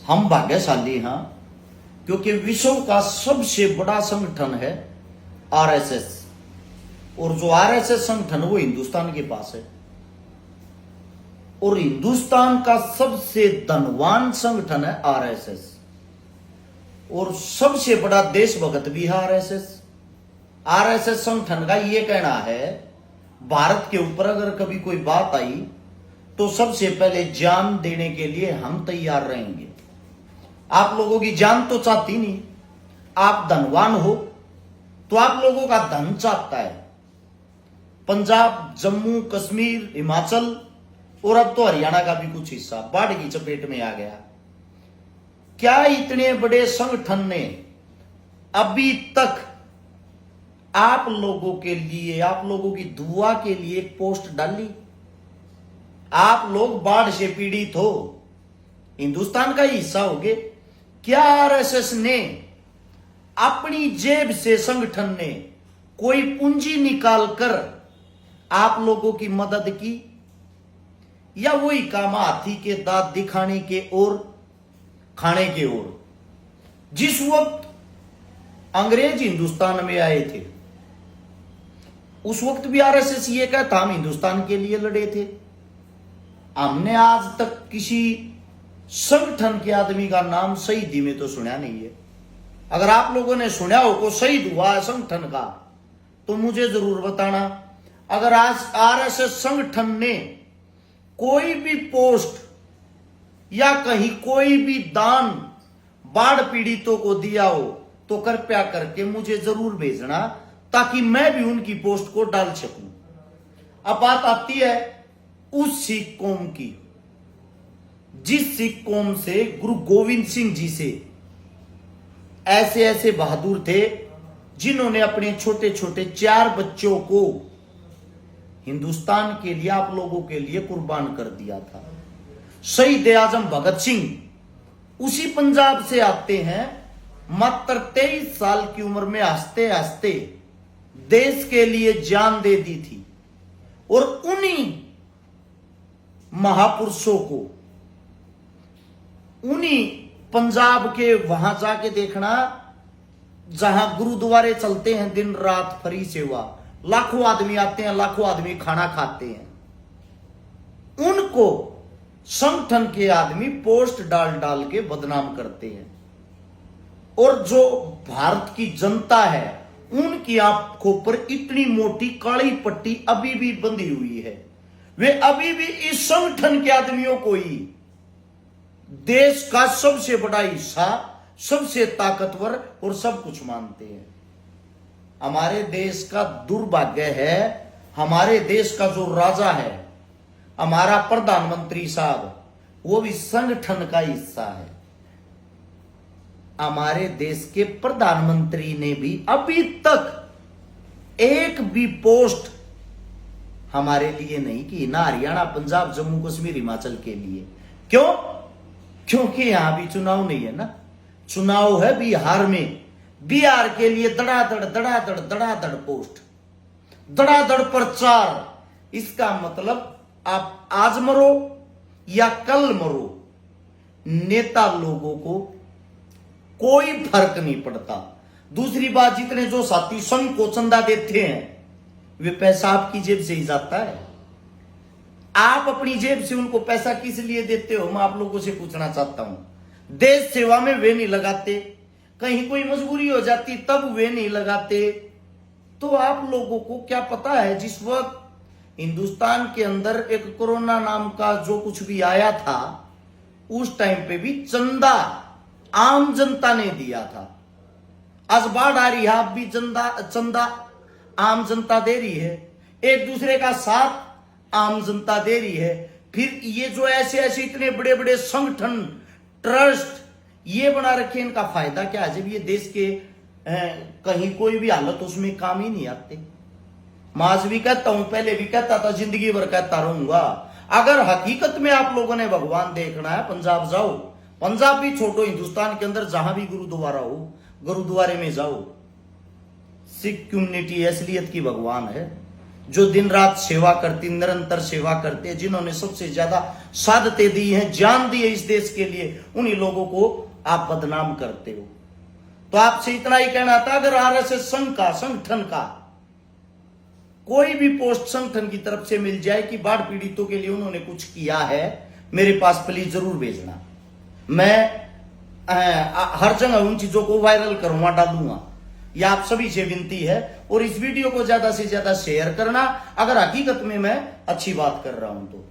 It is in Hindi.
हम भाग्यशाली हैं क्योंकि विश्व का सबसे बड़ा संगठन है आरएसएस, और जो आरएसएस संगठन वो हिंदुस्तान के पास है, और हिंदुस्तान का सबसे धनवान संगठन है आरएसएस, और सबसे बड़ा देशभक्त भी है आरएसएस। आरएसएस संगठन का ये कहना है भारत के ऊपर अगर कभी कोई बात आई तो सबसे पहले जान देने के लिए हम तैयार रहेंगे। आप लोगों की जान तो चाहती नहीं, आप धनवान हो तो आप लोगों का धन चाहता है। पंजाब, जम्मू कश्मीर, हिमाचल और अब तो हरियाणा का भी कुछ हिस्सा बाढ़ की चपेट में आ गया। क्या इतने बड़े संगठन ने अभी तक आप लोगों के लिए, आप लोगों की दुआ के लिए एक पोस्ट डाली? आप लोग बाढ़ से पीड़ित हो, हिंदुस्तान का हिस्सा होगे। क्या आरएसएस ने अपनी जेब से, संगठन ने कोई पूंजी निकालकर आप लोगों की मदद की, या वही काम हाथी के दांत दिखाने के और खाने के ओर? जिस वक्त अंग्रेज हिंदुस्तान में आए थे उस वक्त भी आरएसएस ये कहता हम हिंदुस्तान के लिए लड़े थे। हमने आज तक किसी संगठन के आदमी का नाम शहीदी में तो सुना नहीं है। अगर आप लोगों ने सुना हो को शहीद हुआ है संगठन का तो मुझे जरूर बताना। अगर आज आरएसएस संगठन ने कोई भी पोस्ट या कहीं कोई भी दान बाढ़ पीड़ितों को दिया हो तो कृपया करके मुझे जरूर भेजना, ताकि मैं भी उनकी पोस्ट को डाल सकूं। अब बात आती है उस सिख कौम की, जिस सिख कौम से गुरु गोविंद सिंह जी से ऐसे ऐसे बहादुर थे जिन्होंने अपने छोटे छोटे 4 बच्चों को हिंदुस्तान के लिए, आप लोगों के लिए कुर्बान कर दिया था। शहीद आजम भगत सिंह उसी पंजाब से आते हैं। मात्र 23 साल की उम्र में हंसते हंसते देश के लिए जान दे दी थी, और उन्हीं महापुरुषों को, उन्हीं पंजाब के वहां जाके देखना जहां गुरुद्वारे चलते हैं दिन रात फ्री सेवा, लाखों आदमी आते हैं, लाखों आदमी खाना खाते हैं। उनको संगठन के आदमी पोस्ट डाल डाल के बदनाम करते हैं, और जो भारत की जनता है उनकी आंखों पर इतनी मोटी काली पट्टी अभी भी बंधी हुई है। वे अभी भी इस संगठन के आदमियों को ही देश का सबसे बड़ा हिस्सा, सबसे ताकतवर और सब कुछ मानते हैं। हमारे देश का दुर्भाग्य है, हमारे देश का जो राजा है, हमारा प्रधानमंत्री साहब, वो भी संगठन का हिस्सा है। हमारे देश के प्रधानमंत्री ने भी अभी तक एक भी पोस्ट हमारे लिए नहीं की, ना हरियाणा, पंजाब, जम्मू कश्मीर, हिमाचल के लिए। क्यों? क्योंकि यहां भी चुनाव नहीं है ना। चुनाव है बिहार में, बिहार के लिए धड़ाधड़ पोस्ट, धड़ाधड़ प्रचार। इसका मतलब आप आज मरो या कल मरो, नेता लोगों को कोई फर्क नहीं पड़ता। दूसरी बात, जितने जो साथी संघ को चंदा देते हैं वे पैसा आपकी जेब से ही जाता है। आप अपनी जेब से उनको पैसा किस लिए देते हो, मैं आप लोगों से पूछना चाहता हूं। देश सेवा में वे नहीं लगाते, कहीं कोई मजबूरी हो जाती तब वे नहीं लगाते। तो आप लोगों को क्या पता है, जिस वक्त हिंदुस्तान के अंदर एक कोरोना नाम का जो कुछ भी आया था, उस टाइम पे भी चंदा आम जनता ने दिया था। आज बाढ़ आ रही है, आप भी चंदा आम जनता दे रही है, एक दूसरे का साथ आम जनता दे रही है। फिर ये जो ऐसे ऐसे इतने बड़े बड़े संगठन, ट्रस्ट ये बना रखे, इनका फायदा क्या है जब ये देश के कहीं कोई भी हालत उसमें काम ही नहीं आते। मैं आज भी कहता हूं, पहले भी कहता था, जिंदगी भर कहता रहूंगा, अगर हकीकत में आप लोगों ने भगवान देखना है, पंजाब जाओ, पंजाब भी छोड़ो, हिंदुस्तान के अंदर जहां भी गुरुद्वारा हो, गुरुद्वारे में जाओ। सिख कम्युनिटी असलियत की भगवान है। जो दिन रात सेवा करती, निरंतर सेवा करते हैं, जिन्होंने सबसे ज्यादा शहादतें दी हैं, जान दी है इस देश के लिए, उन्हीं लोगों को आप बदनाम करते हो। तो आपसे इतना ही कहना था, अगर आरएसएस संगठन का कोई भी पोस्ट संगठन की तरफ से मिल जाए कि बाढ़ पीड़ितों के लिए उन्होंने कुछ किया है, मेरे पास प्लीज जरूर भेजना। मैं हर जगह उन चीजों को वायरल करूंगा, डालूंगा। यह आप सभी से विनती है। और इस वीडियो को ज्यादा से ज्यादा शेयर करना, अगर हकीकत में मैं अच्छी बात कर रहा हूं तो।